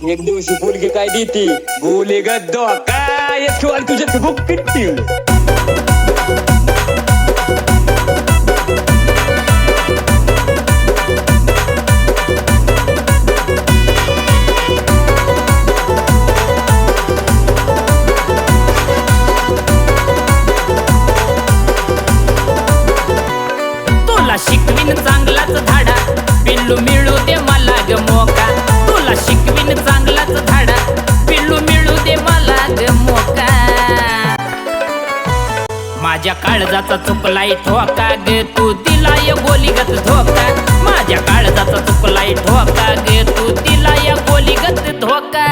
एक दिवशी मुलगी काय देती बोले गद्दो काय किंवा तुझ्या बुक किती शिकवीन चांगलाच धाडा पिल्लू मिळू दे मला ग मोका तुला शिकवीन चांगलाच धाडा पिल्लू मिळू दे मला ग मोका माझ्या काळजाचा चुकलाय ठोका ग तू दिलाय गोलीगत धोका माझ्या काळजाचा चुकलाय ठोका ग तू दिलाय गोलीगत धोका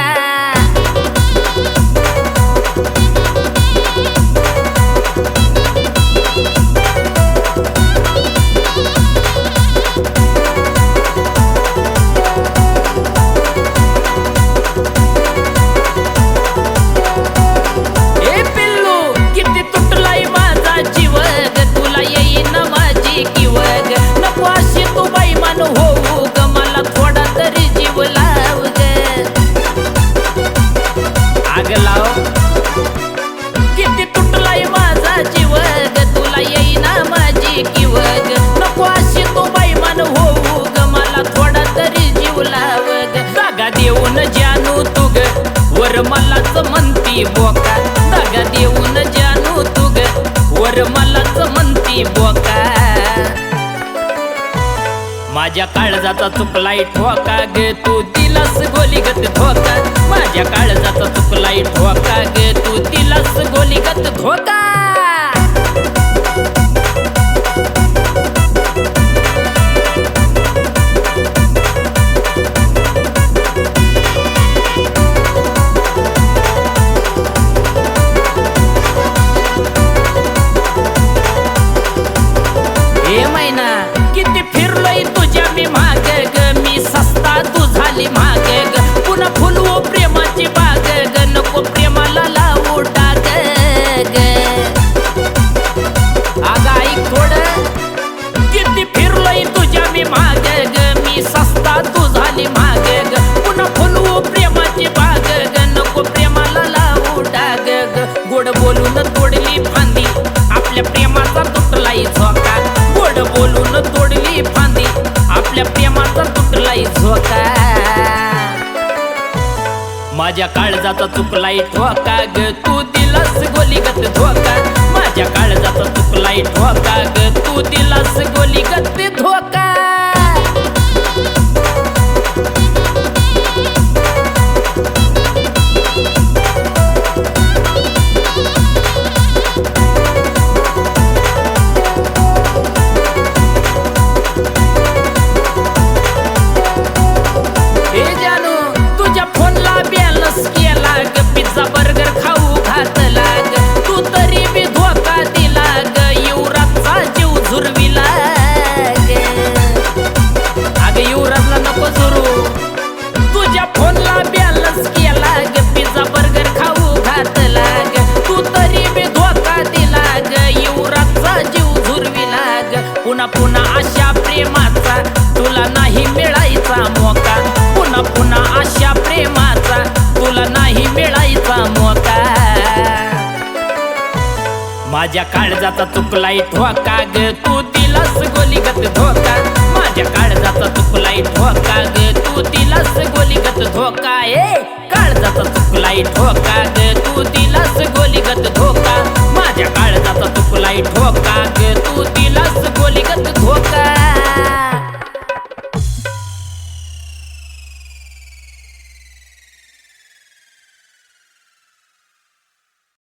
किती तुटलाय माझा जीव ग तुला येईना माझी किवग नको अशी तू बैमान होऊ ग मला थोडा तरी जीव लाव ग जागा देऊन जानू तू ग वर मलाच म्हणती बोका जागा देऊन जानू तू ग वर मलाच म्हणती बोका माझ्या काळजाचा चुकलाय ठोका ग तू दिलास गोलीगत धोका माझ्या काळजाचा चुकलाय ठोका ग तू दिलास गोलीगत धोका हे मैना किती फिरलोय तुझ्या मी माग ग मी सस्ता तू झाली माग ग पुन्हा फुलवू प्रेमाची बाग ग नको प्रेमाला लावू डाग ग अग ऐक थोडं किती फिरलोय तुझ्या मी माग ग मी सस्ता तू झाली माग ग पुन्हा फुलवू प्रेमाची बाग ग नको प्रेमाला लावू डाग ग गोड बोलून तोडली फांदी आपल्या प्रेमाचा तुटलाय झोका गोड बोलून तोडली फांदी आपल्या प्रेमाचा तुटलाय झोका माझ्या काळजाचा चुकलाय ठोका ग तू दिलास गोलीगत धोका माझ्या काळजाचा चुकलाय ठोका ग तू दिलास गोलीगत धोका पिझ्झा बर्गर खाऊ घातला ग तू तरी बी धोका दिला ग युवराजचा जीव झुरविला ग अग युवराजला नको झुरू तुझ्या फोनला बॅलन्स केला ग पिझ्झा बर्गर खाऊ घातला ग तू तरी बी धोका दिला ग युवराजचा जीव झुरविला ग पुन्हा पुन्हा अशा प्रेमाचा तुला नाही मिळायचा मोका पुन्हा पुन्हा अशा प्रेमाचा तुला नाही मिळायचा मोका माझ्या काळजाचा चुकलाय ठोका ग तू दिलास गोलीगत धोका माझ्या काळजाचा चुकलाय ठोका ग तू दिलास गोलीगत धोका काळजाचा चुकलाय ठोका ग तू दिलास गोलीगत धोका माझ्या काळजाचा चुकलाय ठोका